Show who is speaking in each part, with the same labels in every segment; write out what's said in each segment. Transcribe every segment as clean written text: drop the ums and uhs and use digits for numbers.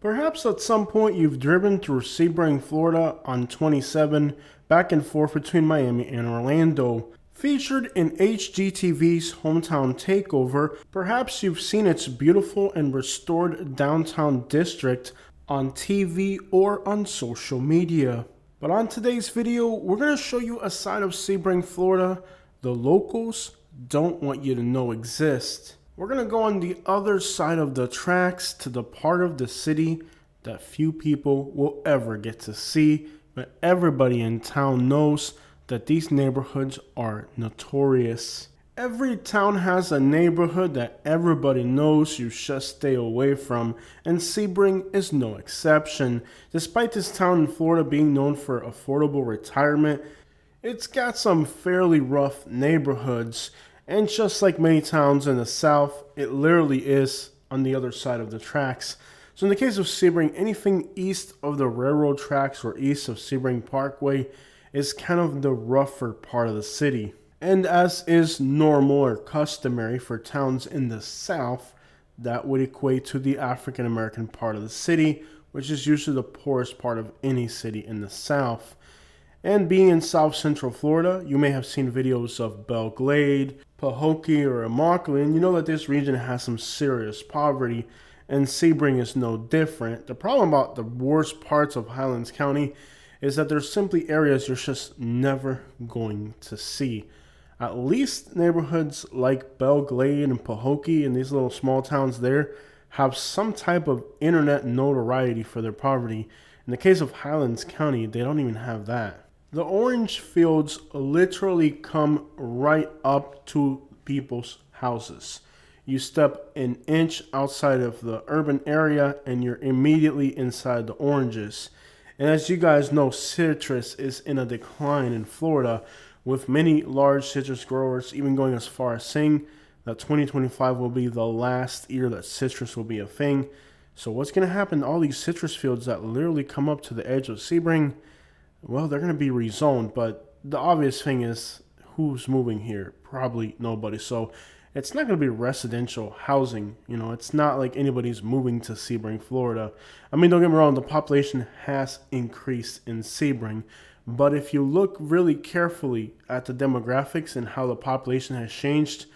Speaker 1: Perhaps at some point you've driven through Sebring, Florida on 27, back and forth between Miami and Orlando. Featured in HGTV's Hometown Takeover, perhaps you've seen its beautiful and restored downtown district on TV or on social media. But on today's video, we're going to show you a side of Sebring, Florida the locals don't want you to know exists. We're going to go on the other side of the tracks to the part of the city that few people will ever get to see, but everybody in town knows that these neighborhoods are notorious. Every town has a neighborhood that everybody knows you should stay away from, and Sebring is no exception. Despite this town in Florida being known for affordable retirement, it's got some fairly rough neighborhoods, and just like many towns in the South, it literally is on the other side of the tracks. So in the case of Sebring, anything east of the railroad tracks or east of Sebring Parkway is kind of the rougher part of the city. And as is normal or customary for towns in the South, that would equate to the African American part of the city, which is usually the poorest part of any city in the South. And being in South Central Florida, you may have seen videos of Belle Glade, Pahokee, or Immokalee, and you know that this region has some serious poverty, and Sebring is no different. The problem about the worst parts of Highlands County is that there's simply areas you're just never going to see. At least neighborhoods like Belle Glade and Pahokee and these little small towns there have some type of internet notoriety for their poverty. In the case of Highlands County, they don't even have that. The orange fields literally come right up to people's houses. You step an inch outside of the urban area and you're immediately inside the oranges. And as you guys know, citrus is in a decline in Florida, with many large citrus growers even going as far as saying that 2025 will be the last year that citrus will be a thing. So what's going to happen to all these citrus fields that literally come up to the edge of Sebring? Well, they're going to be rezoned, but the obvious thing is who's moving here? Probably nobody. So it's not going to be residential housing. You know, it's not like anybody's moving to Sebring, Florida. I mean, don't get me wrong, the population has increased in Sebring. But if you look really carefully at the demographics and how the population has changed,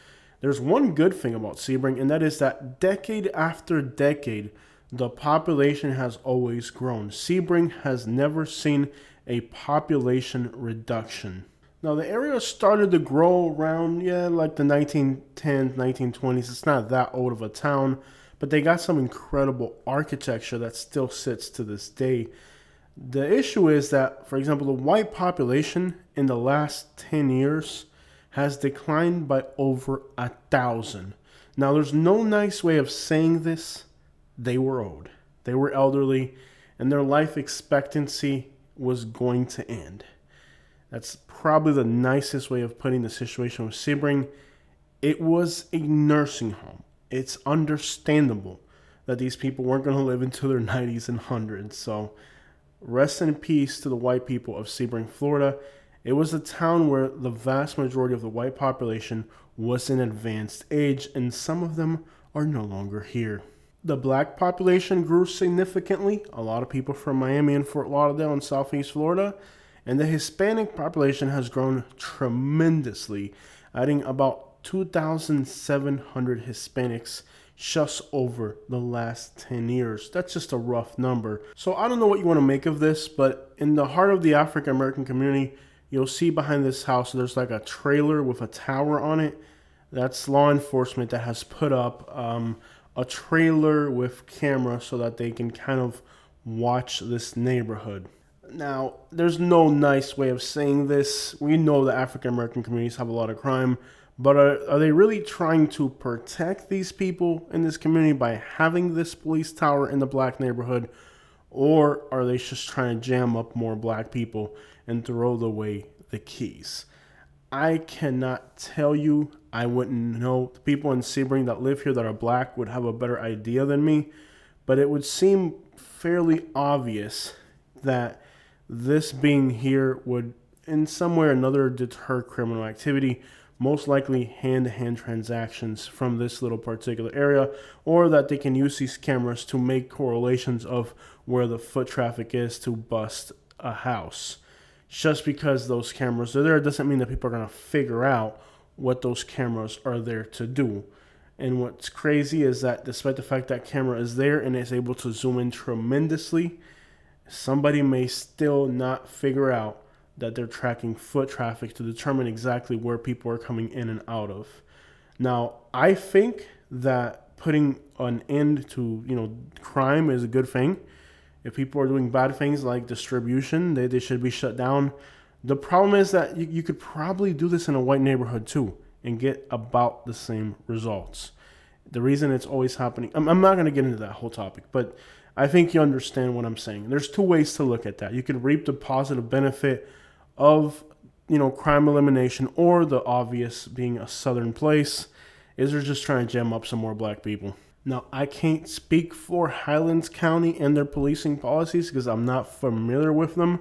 Speaker 1: there's one good thing about Sebring, and that is that decade after decade, the population has always grown. Sebring has never seen a population reduction. Now, the area started to grow around, like the 1910s, 1920s. It's not that old of a town, but they got some incredible architecture that still sits to this day. The issue is that, for example, the white population in the last 10 years has declined by over 1,000. Now, there's no nice way of saying this. They were old. They were elderly, and their life expectancy was going to end. That's probably the nicest way of putting the situation with Sebring. It was a nursing home. It's understandable that these people weren't going to live into their 90s and 100s. So rest in peace to the white people of Sebring, Florida. It was a town where the vast majority of the white population was in advanced age, and some of them are no longer here. The black population grew significantly. A lot of people from Miami and Fort Lauderdale and Southeast Florida. And the Hispanic population has grown tremendously, adding about 2,700 Hispanics just over the last 10 years. That's just a rough number. So I don't know what you want to make of this, but in the heart of the African American community, you'll see behind this house, there's like a trailer with a tower on it. That's law enforcement that has put up a trailer with camera so that they can kind of watch this neighborhood. Now, there's no nice way of saying this. We know the African American communities have a lot of crime, but are they really trying to protect these people in this community by having this police tower in the black neighborhood? Or are they just trying to jam up more black people and throw away the keys? I cannot tell you. I wouldn't know. The people in Sebring that live here that are black would have a better idea than me, but it would seem fairly obvious that this being here would in some way or another deter criminal activity. most likely hand-to-hand transactions from this little particular area, or that they can use these cameras to make correlations of where the foot traffic is to bust a house. Just because those cameras are there doesn't mean that people are going to figure out what those cameras are there to do. And what's crazy is that despite the fact that camera is there and is able to zoom in tremendously, somebody may still not figure out that they're tracking foot traffic to determine exactly where people are coming in and out of. Now, I think that putting an end to, crime is a good thing. If people are doing bad things like distribution, they should be shut down. The problem is that you could probably do this in a white neighborhood too and get about the same results. The reason it's always happening, I'm not going to get into that whole topic, but I think you understand what I'm saying. There's two ways to look at that. You can reap the positive benefit of, crime elimination, or the obvious being a southern place is they're just trying to jam up some more black people. Now, I can't speak for Highlands County and their policing policies because I'm not familiar with them.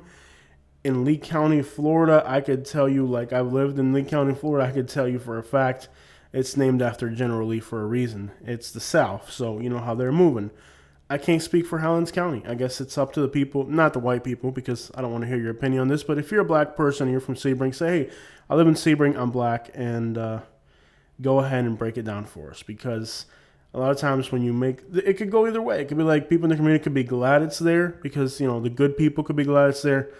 Speaker 1: In Lee County, Florida, I could tell you, like I've lived in Lee County, Florida, I could tell you for a fact it's named after General Lee for a reason. It's the South, so you know how they're moving. I can't speak for Highlands County. I guess it's up to the people, not the white people, because I don't want to hear your opinion on this. But if you're a black person and you're from Sebring, say, hey, I live in Sebring, I'm black, and go ahead and break it down for us. Because a lot of times when you make, it could go either way. It could be like people in the community could be glad it's there because, the good people could be glad it's there.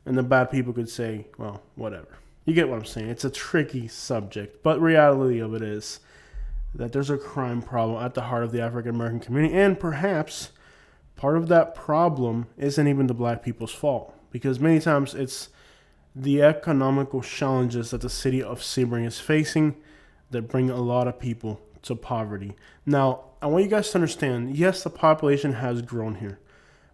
Speaker 1: And the bad people could say, well, whatever. You get what I'm saying. It's a tricky subject. But reality of it is that there's a crime problem at the heart of the African American community. And perhaps part of that problem isn't even the black people's fault. Because many times it's the economical challenges that the city of Sebring is facing that bring a lot of people to poverty. Now, I want you guys to understand, yes, the population has grown here.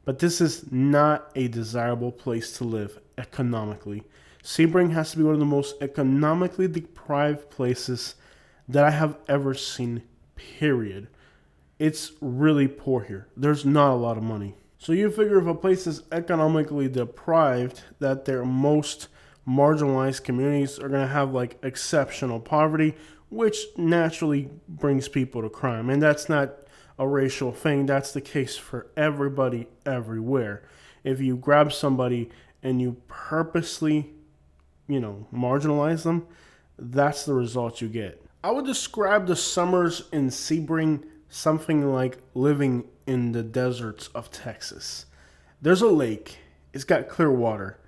Speaker 1: But this is not a desirable place to live economically. Sebring has to be one of the most economically deprived places that I have ever seen, period. It's really poor here. There's not a lot of money. So you figure if a place is economically deprived, that their most marginalized communities are going to have like exceptional poverty, which naturally brings people to crime. And that's not a racial thing. That's the case for everybody everywhere. If you grab somebody and you purposely, marginalize them, that's the result you get. I would describe the summers in Sebring something like living in the deserts of Texas. There's a lake. It's got clear water,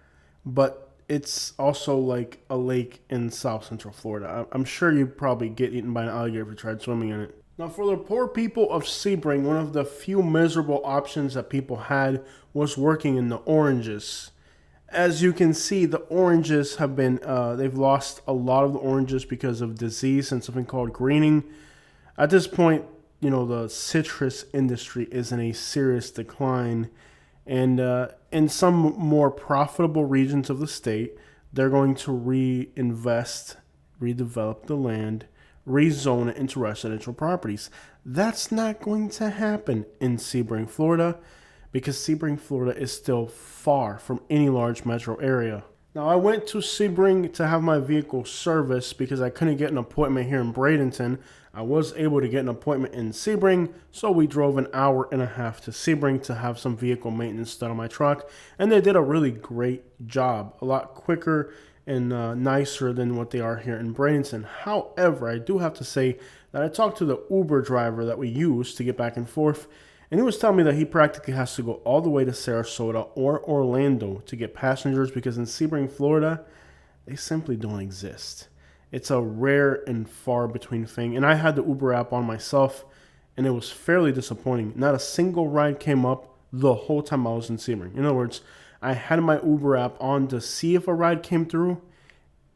Speaker 1: but it's also like a lake in South Central Florida. I'm sure you'd probably get eaten by an alligator if you tried swimming in it. Now, for the poor people of Sebring, one of the few miserable options that people had was working in the oranges. As you can see, the oranges have been, they've lost a lot of the oranges because of disease and something called greening. At this point, the citrus industry is in a serious decline. And in some more profitable regions of the state, they're going to reinvest, redevelop the land, rezone it into residential properties. That's not going to happen in Sebring, Florida, because Sebring, Florida is still far from any large metro area. Now, I went to Sebring to have my vehicle serviced because I couldn't get an appointment here in Bradenton. I was able to get an appointment in Sebring, so we drove an hour and a half to Sebring to have some vehicle maintenance done on my truck, and they did a really great job, a lot quicker and nicer than what they are here in Bradenton. However, I do have to say that I talked to the Uber driver that we use to get back and forth, and he was telling me that he practically has to go all the way to Sarasota or Orlando to get passengers because in Sebring, Florida, they simply don't exist. It's a rare and far between thing. And I had the Uber app on myself, and it was fairly disappointing. Not a single ride came up the whole time I was in Sebring. In other words, I had my Uber app on to see if a ride came through,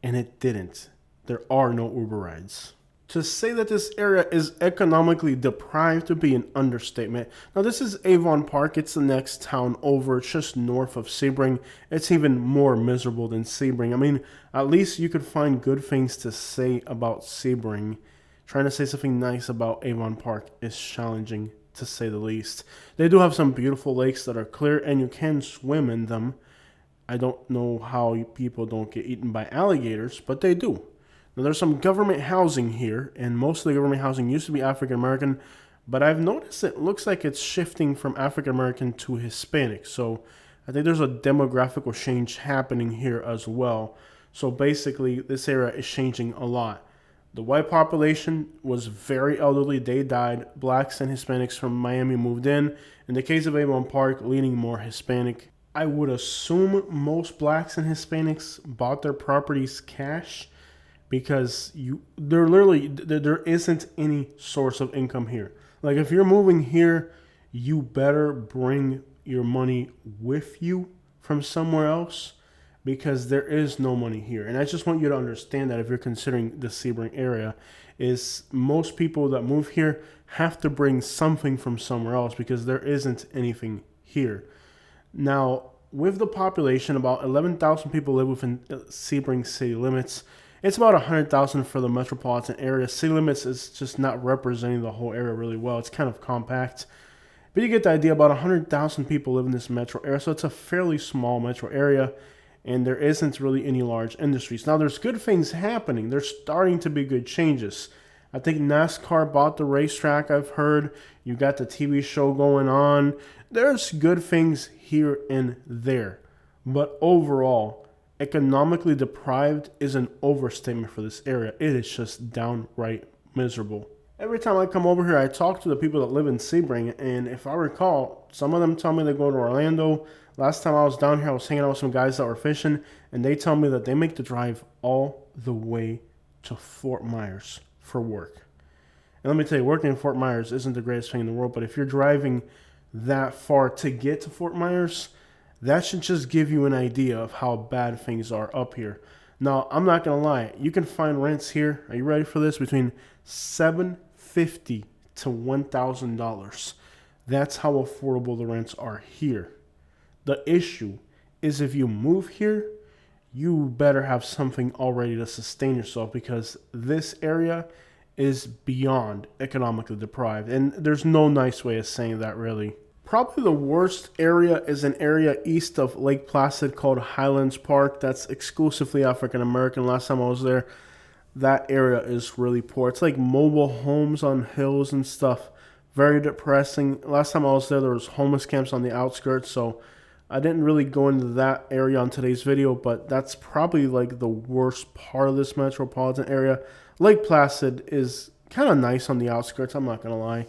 Speaker 1: and it didn't. There are no Uber rides. To say that this area is economically deprived would be an understatement. Now, this is Avon Park. It's the next town over, just north of Sebring. It's even more miserable than Sebring. I mean, at least you could find good things to say about Sebring. Trying to say something nice about Avon Park is challenging, to say the least. They do have some beautiful lakes that are clear, and you can swim in them. I don't know how people don't get eaten by alligators, but they do. Now, there's some government housing here, and most of the government housing used to be African American, but I've noticed it looks like it's shifting from African American to Hispanic. So I think there's a demographical change happening here as well. So basically, this area is changing a lot. The white population was very elderly. They died. Blacks and Hispanics from Miami moved in. In the case of Avon Park, leaning more Hispanic. I would assume most blacks and Hispanics bought their properties cash because there isn't any source of income here. Like if you're moving here, you better bring your money with you from somewhere else because there is no money here. And I just want you to understand that if you're considering the Sebring area, is most people that move here have to bring something from somewhere else because there isn't anything here. Now, with the population, about 11,000 people live within Sebring city limits. It's about 100,000 for the metropolitan area. City limits is just not representing the whole area really well. It's kind of compact. But you get the idea, about 100,000 people live in this metro area. So it's a fairly small metro area. And there isn't really any large industries. Now, there's good things happening. There's starting to be good changes. I think NASCAR bought the racetrack, I've heard. You got the TV show going on. There's good things here and there. But overall, economically deprived is an overstatement for this area. It is just downright miserable. Every time I come over here, I talk to the people that live in Sebring, and if I recall, some of them tell me they go to Orlando. Last time I was down here, I was hanging out with some guys that were fishing, and they tell me that they make the drive all the way to Fort Myers for work. And let me tell you, working in Fort Myers isn't the greatest thing in the world, but if you're driving that far to get to Fort Myers, that should just give you an idea of how bad things are up here. Now, I'm not going to lie. You can find rents here, are you ready for this, between $750 to $1,000. That's how affordable the rents are here. The issue is if you move here, you better have something already to sustain yourself because this area is beyond economically deprived. And there's no nice way of saying that, really. Probably the worst area is an area east of Lake Placid called Highlands Park. That's exclusively African American. Last time I was there, that area is really poor. It's like mobile homes on hills and stuff. Very depressing. Last time I was there was homeless camps on the outskirts, so I didn't really go into that area on today's video, but that's probably like the worst part of this metropolitan area. Lake Placid is kind of nice on the outskirts, I'm not going to lie.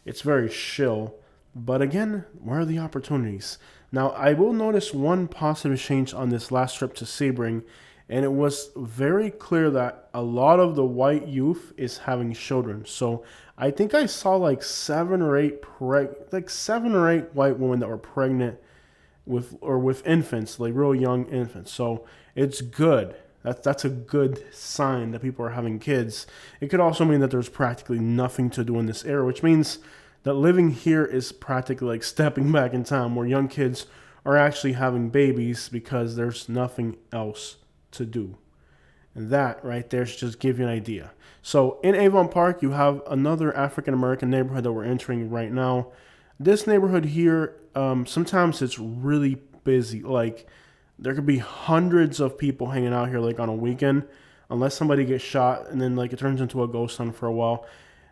Speaker 1: It's very chill. But again, where are the opportunities? Now, I will notice one positive change on this last trip to Sebring, and it was very clear that a lot of the white youth is having children. So I think I saw like seven or eight white women that were pregnant with infants, like real young infants. So it's good. That's a good sign that people are having kids. It could also mean that there's practically nothing to do in this area, which means that living here is practically like stepping back in time where young kids are actually having babies because there's nothing else to do. And that right there should just give you an idea. So in Avon Park, you have another African-American neighborhood that we're entering right now. This neighborhood here, sometimes it's really busy. Like there could be hundreds of people hanging out here like on a weekend, unless somebody gets shot and then like it turns into a ghost hunt for a while.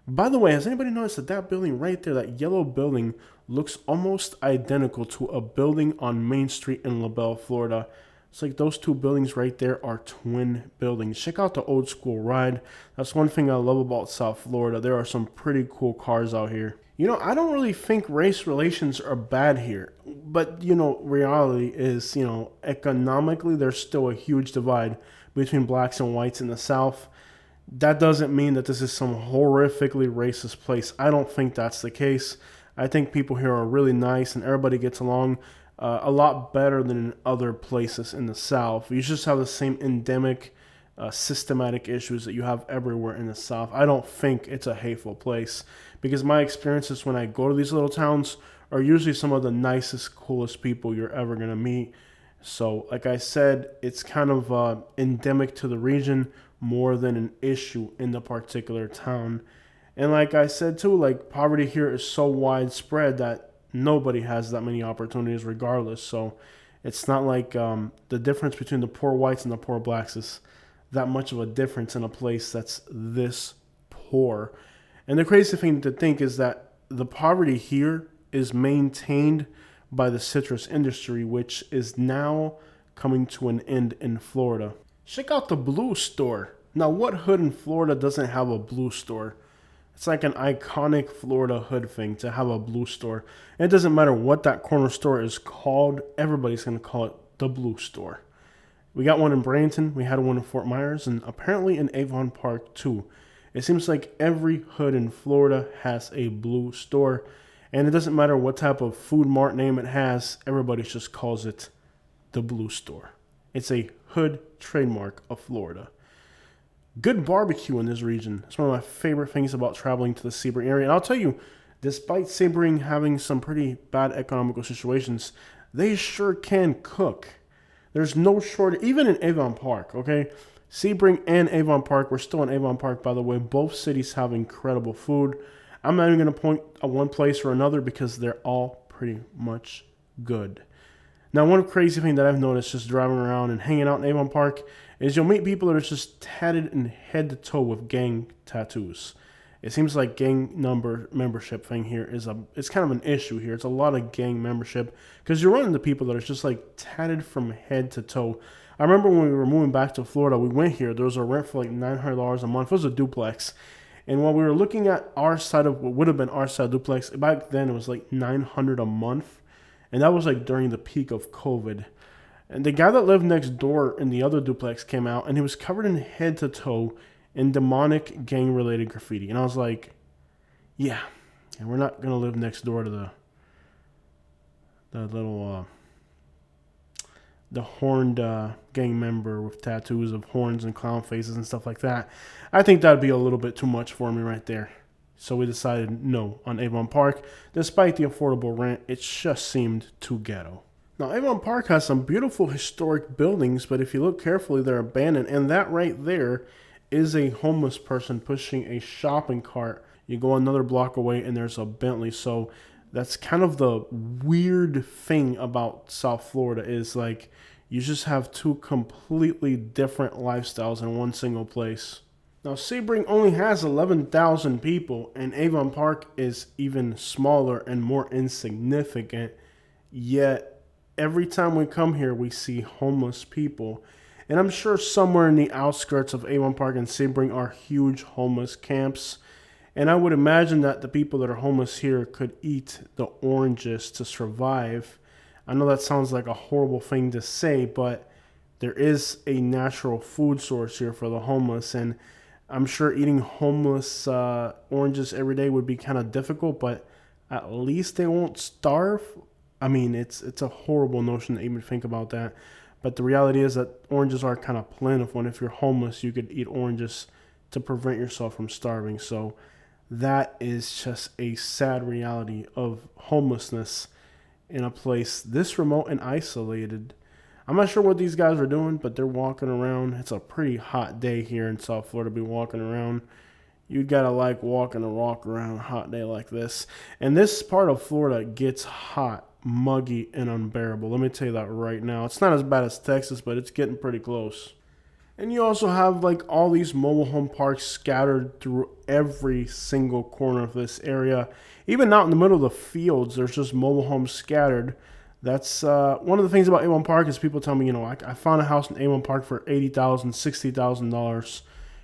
Speaker 1: By the way, has anybody noticed that that building right there, that yellow building, looks almost identical to a building on Main Street in LaBelle, Florida? It's like those two buildings right there are twin buildings. Check out the old school ride. That's one thing I love about South Florida. There are some pretty cool cars out here. You know, I don't really think race relations are bad here. But, you know, reality is, you know, economically, there's still a huge divide between blacks and whites in the South. That doesn't mean that this is some horrifically racist place. I don't think that's the case. I think people here are really nice and everybody gets along a lot better than in other places in the South. You just have the same endemic, systematic issues that you have everywhere in the South. I don't think it's a hateful place because my experiences when I go to these little towns are usually some of the nicest, coolest people you're ever going to meet. So, like I said, it's kind of endemic to the region more than an issue in the particular town. And like I said too, like poverty here is so widespread that nobody has that many opportunities regardless. So it's not like the difference between the poor whites and the poor blacks is that much of a difference in a place that's this poor. And the crazy thing to think is that the poverty here is maintained by the citrus industry, which is now coming to an end in Florida. Check out the Blue Store. Now, what hood in Florida doesn't have a Blue Store? It's like an iconic Florida hood thing to have a Blue Store. And it doesn't matter what that corner store is called, everybody's going to call it the Blue Store. We got one in Bradenton, we had one in Fort Myers, and apparently in Avon Park too. It seems like every hood in Florida has a Blue Store, and it doesn't matter what type of food mart name it has, everybody just calls it the Blue Store. It's a hood trademark of Florida. Good barbecue in this region. It's one of my favorite things about traveling to the Sebring area. And I'll tell you, despite Sebring having some pretty bad economical situations, they sure can cook. There's no shortage, even in Avon Park, okay? Sebring and Avon Park, we're still in Avon Park, by the way. Both cities have incredible food. I'm not even going to point at one place or another because they're all pretty much good. Now, one crazy thing that I've noticed just driving around and hanging out in Avon Park is you'll meet people that are just tatted in head to toe with gang tattoos. It seems like gang membership thing here it's kind of an issue here. It's a lot of gang membership because you run into people that are just like tatted from head to toe. I remember when we were moving back to Florida, we went here. There was a rent for like $900 a month. It was a duplex. And while we were looking at our side of what would have been our side duplex, back then it was like $900 a month. And that was like during the peak of COVID. And the guy that lived next door in the other duplex came out and he was covered in head to toe in demonic gang-related graffiti. And I was like, yeah, and we're not going to live next door to the horned gang member with tattoos of horns and clown faces and stuff like that. I think that'd be a little bit too much for me right there. So we decided no on Avon Park. Despite the affordable rent, it just seemed too ghetto. Now, Avon Park has some beautiful historic buildings, but if you look carefully, they're abandoned. And that right there is a homeless person pushing a shopping cart. You go another block away and there's a Bentley. So that's kind of the weird thing about South Florida is like you just have two completely different lifestyles in one single place. Now, Sebring only has 11,000 people and Avon Park is even smaller and more insignificant. Yet every time we come here, we see homeless people. And I'm sure somewhere in the outskirts of Avon Park and Sebring are huge homeless camps. And I would imagine that the people that are homeless here could eat the oranges to survive. I know that sounds like a horrible thing to say, but there is a natural food source here for the homeless. And I'm sure eating homeless oranges every day would be kind of difficult, but at least they won't starve. I mean, it's a horrible notion to even think about that. But the reality is that oranges are kind of plentiful. And if you're homeless, you could eat oranges to prevent yourself from starving. So that is just a sad reality of homelessness in a place this remote and isolated. I'm not sure what these guys are doing, but they're walking around. It's a pretty hot day here in South Florida to be walking around. You gotta like walking a walk around a hot day like this. And this part of Florida gets hot, muggy, and unbearable. Let me tell you that right now. It's not as bad as Texas, but it's getting pretty close. And you also have like all these mobile home parks scattered through every single corner of this area. Even out in the middle of the fields, there's just mobile homes scattered. That's one of the things about Avon Park is people tell me, I found a house in Avon Park for $80,000, $60,000.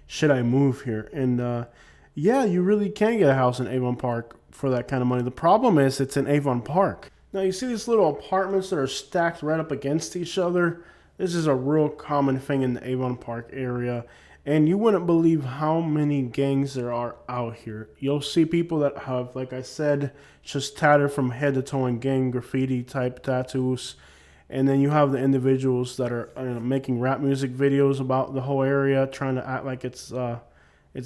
Speaker 1: Should I move here? And yeah, you really can get a house in Avon Park for that kind of money. The problem is it's in Avon Park. Now, you see these little apartments that are stacked right up against each other? This is a real common thing in the Avon Park area. And you wouldn't believe how many gangs there are out here. You'll see people that have, like I said, just tattered from head to toe in gang graffiti type tattoos. And then you have the individuals that are making rap music videos about the whole area, trying to act like it's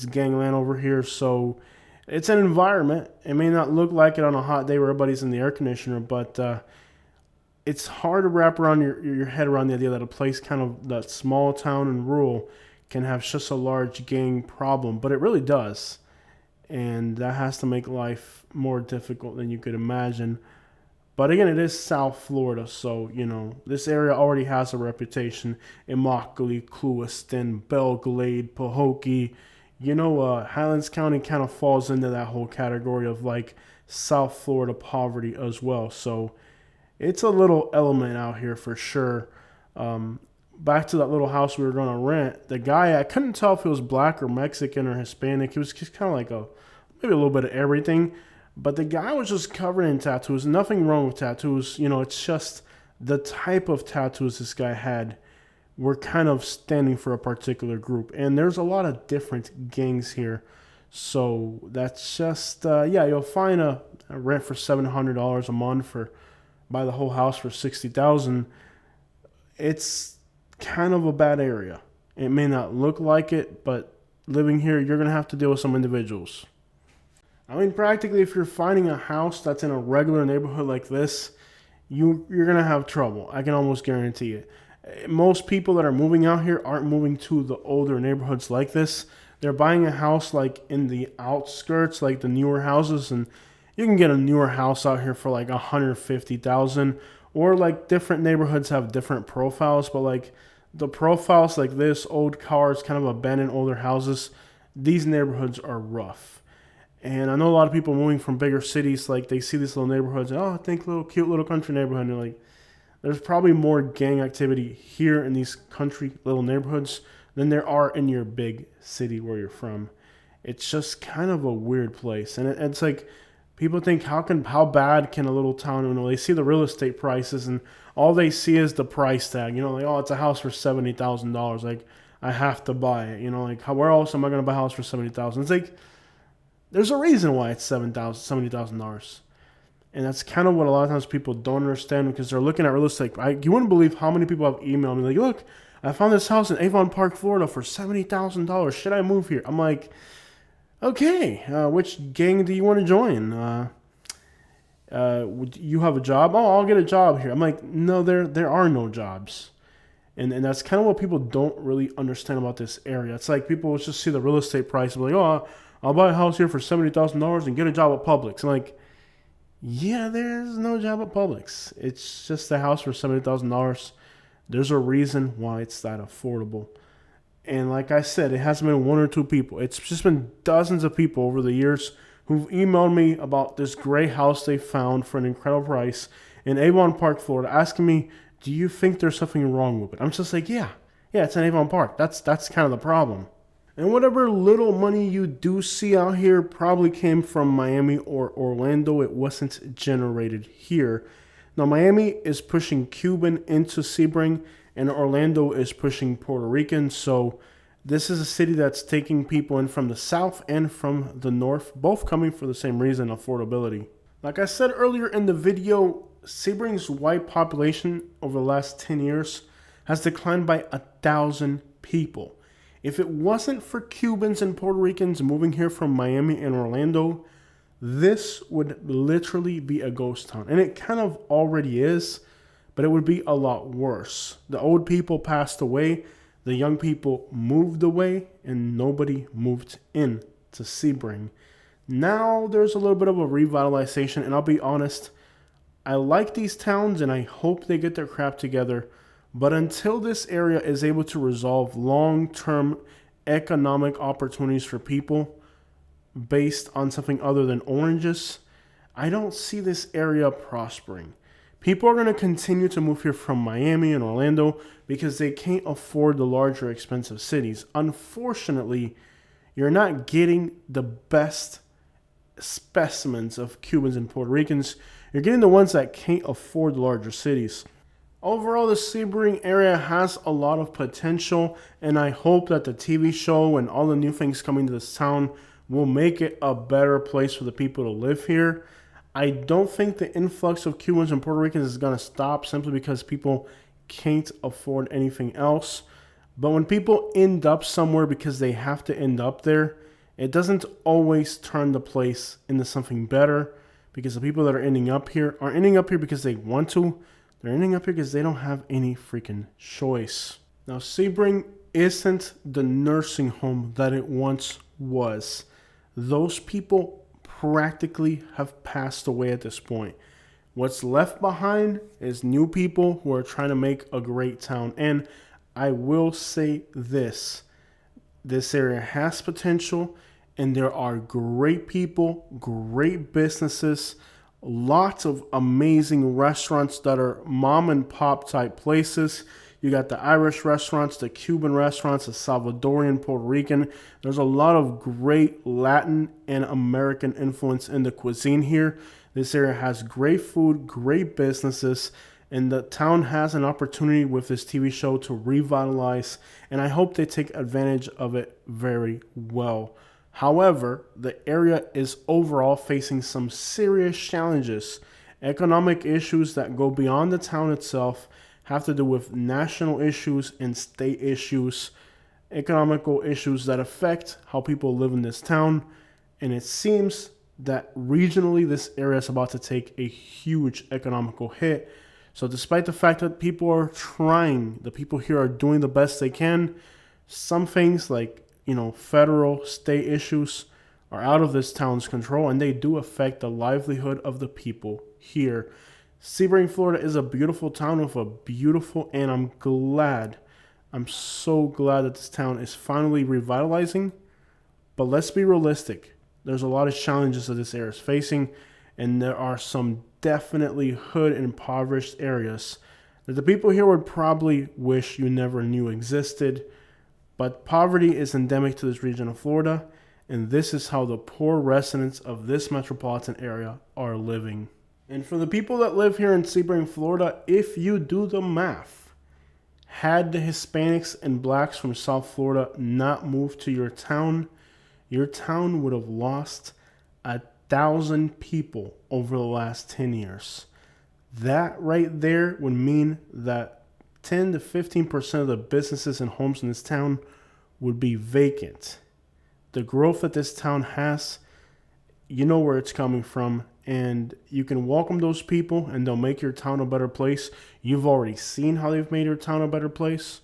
Speaker 1: gangland over here. So it's an environment. It may not look like it on a hot day where everybody's in the air conditioner, but it's hard to wrap around your head around the idea that a place kind of that small town and rural can have just a large gang problem, but it really does. And that has to make life more difficult than you could imagine. But again, it is South Florida, so, this area already has a reputation. Immokalee, Clewiston, Belle Glade, Pahokee. Highlands County kind of falls into that whole category of like South Florida poverty as well. So it's a little element out here for sure. Back to that little house we were going to rent. The guy, I couldn't tell if he was black or Mexican or Hispanic. He was just kind of like maybe a little bit of everything. But the guy was just covered in tattoos. Nothing wrong with tattoos. It's just the type of tattoos this guy had were kind of standing for a particular group. And there's a lot of different gangs here. So that's just, you'll find a rent for $700 a month for buy the whole house for $60,000. It's kind of a bad area. It may not look like it, but living here, you're going to have to deal with some individuals. I mean, practically, if you're finding a house that's in a regular neighborhood like this, you're going to have trouble. I can almost guarantee it. Most people that are moving out here aren't moving to the older neighborhoods like this. They're buying a house like in the outskirts, like the newer houses, and you can get a newer house out here for like $150,000. Or like different neighborhoods have different profiles, but like the profiles like this, old cars, kind of abandoned older houses, these neighborhoods are rough. And I know a lot of people moving from bigger cities, like they see these little neighborhoods, and, I think cute little country neighborhood. And they're like, there's probably more gang activity here in these country little neighborhoods than there are in your big city where you're from. It's just kind of a weird place. And it's like, people think, how bad can a little town, they see the real estate prices and all they see is the price tag, like, it's a house for $70,000. Like, I have to buy it, where else am I going to buy a house for $70,000? It's like, there's a reason why it's $70,000. And that's kind of what a lot of times people don't understand because they're looking at real estate. You wouldn't believe how many people have emailed me like, look, I found this house in Avon Park, Florida for $70,000. Should I move here? I'm like, okay, which gang do you want to join? You have a job? Oh, I'll get a job here. I'm like, no, there are no jobs. And that's kind of what people don't really understand about this area. It's like people just see the real estate price and be like, oh, I'll buy a house here for $70,000 and get a job at Publix. I'm like, yeah, there's no job at Publix. It's just a house for $70,000. There's a reason why it's that affordable. And like I said, it hasn't been one or two people. It's just been dozens of people over the years who've emailed me about this great house they found for an incredible price in Avon Park, Florida, asking me, do you think there's something wrong with it? I'm just like, yeah, it's in Avon Park. That's kind of the problem. And whatever little money you do see out here probably came from Miami or Orlando. It wasn't generated here. Now, Miami is pushing Cuban into Sebring, and Orlando is pushing Puerto Rican. So this is a city that's taking people in from the south and from the north, both coming for the same reason, affordability. Like I said earlier in the video, Sebring's white population over the last 10 years has declined by 1,000 people. If it wasn't for Cubans and Puerto Ricans moving here from Miami and Orlando, this would literally be a ghost town. And it kind of already is, but it would be a lot worse. The old people passed away, the young people moved away, and nobody moved in to Sebring. Now there's a little bit of a revitalization, and I'll be honest, I like these towns and I hope they get their crap together. But until this area is able to resolve long-term economic opportunities for people based on something other than oranges, I don't see this area prospering. People are going to continue to move here from Miami and Orlando because they can't afford the larger expensive cities. Unfortunately, you're not getting the best specimens of Cubans and Puerto Ricans. You're getting the ones that can't afford the larger cities. Overall, the Sebring area has a lot of potential, and I hope that the TV show and all the new things coming to this town will make it a better place for the people to live here. I don't think the influx of Cubans and Puerto Ricans is going to stop simply because people can't afford anything else. But when people end up somewhere because they have to end up there, it doesn't always turn the place into something better, because the people that are ending up here aren't ending up here because they want to. They're ending up here because they don't have any freaking choice. Now, Sebring isn't the nursing home that it once was. Those people practically have passed away at this point. What's left behind is new people who are trying to make a great town. And I will say this area has potential, and there are great people, great businesses, lots of amazing restaurants that are mom and pop type places. You got the Irish restaurants, the Cuban restaurants, the Salvadorian, Puerto Rican. There's a lot of great Latin and American influence in the cuisine here. This area has great food, great businesses, and the town has an opportunity with this TV show to revitalize, and I hope they take advantage of it very well. However, the area is overall facing some serious challenges. Economic issues that go beyond the town itself have to do with national issues and state issues, economical issues that affect how people live in this town. And it seems that regionally, this area is about to take a huge economical hit. So despite the fact that people are trying, the people here are doing the best they can, some things like, federal, state issues are out of this town's control, and they do affect the livelihood of the people here. Sebring, Florida is a beautiful town with a beautiful, and I'm so glad that this town is finally revitalizing. But let's be realistic. There's a lot of challenges that this area is facing, and there are some definitely hood and impoverished areas that the people here would probably wish you never knew existed. But poverty is endemic to this region of Florida, and this is how the poor residents of this metropolitan area are living. And for the people that live here in Sebring, Florida, if you do the math, had the Hispanics and blacks from South Florida not moved to your town would have lost 1,000 people over the last 10 years. That right there would mean that 10 to 15% of the businesses and homes in this town would be vacant. The growth that this town has, you know where it's coming from, and you can welcome those people and they'll make your town a better place. You've already seen how they've made your town a better place.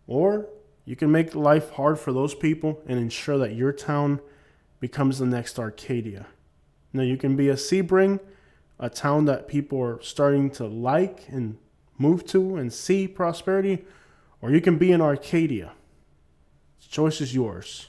Speaker 1: Or you can make life hard for those people and ensure that your town becomes the next Arcadia. Now, you can be a Sebring, a town that people are starting to like and move to and see prosperity, or you can be in Arcadia. The choice is yours.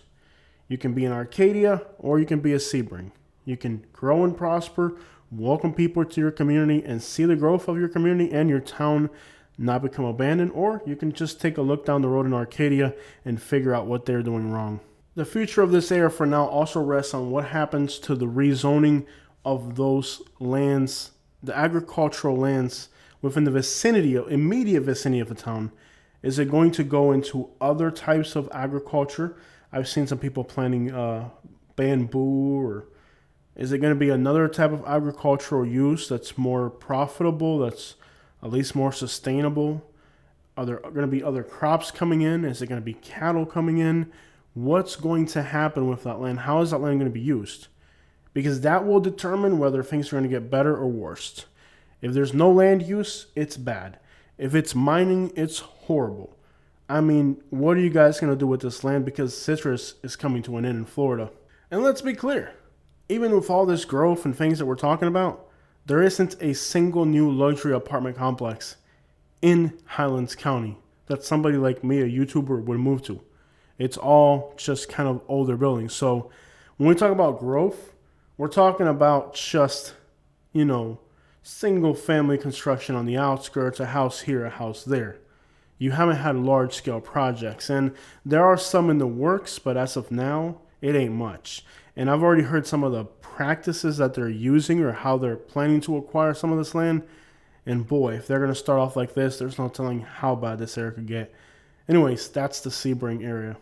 Speaker 1: You can be in Arcadia, or you can be a Sebring. You can grow and prosper, welcome people to your community, and see the growth of your community and your town not become abandoned, or you can just take a look down the road in Arcadia and figure out what they're doing wrong. The future of this area for now also rests on what happens to the rezoning of those lands, the agricultural lands within the immediate vicinity of the town. Is it going to go into other types of agriculture? I've seen some people planting bamboo, or is it going to be another type of agricultural use that's more profitable, that's at least more sustainable? Are there going to be other crops coming in? Is it going to be cattle coming in? What's going to happen with that land? How is that land going to be used? Because that will determine whether things are going to get better or worse. If there's no land use, it's bad. If it's mining, it's horrible. I mean, what are you guys going to do with this land? Because citrus is coming to an end in Florida. And let's be clear, even with all this growth and things that we're talking about, there isn't a single new luxury apartment complex in Highlands County that somebody like me, a YouTuber, would move to. It's all just kind of older buildings. So when we talk about growth, we're talking about just, single family construction on the outskirts, a house here, a house there. You haven't had large scale projects, and there are some in the works, but as of now, it ain't much. And I've already heard some of the practices that they're using or how they're planning to acquire some of this land. And boy, if they're going to start off like this, there's no telling how bad this area could get. Anyways, that's the Sebring area.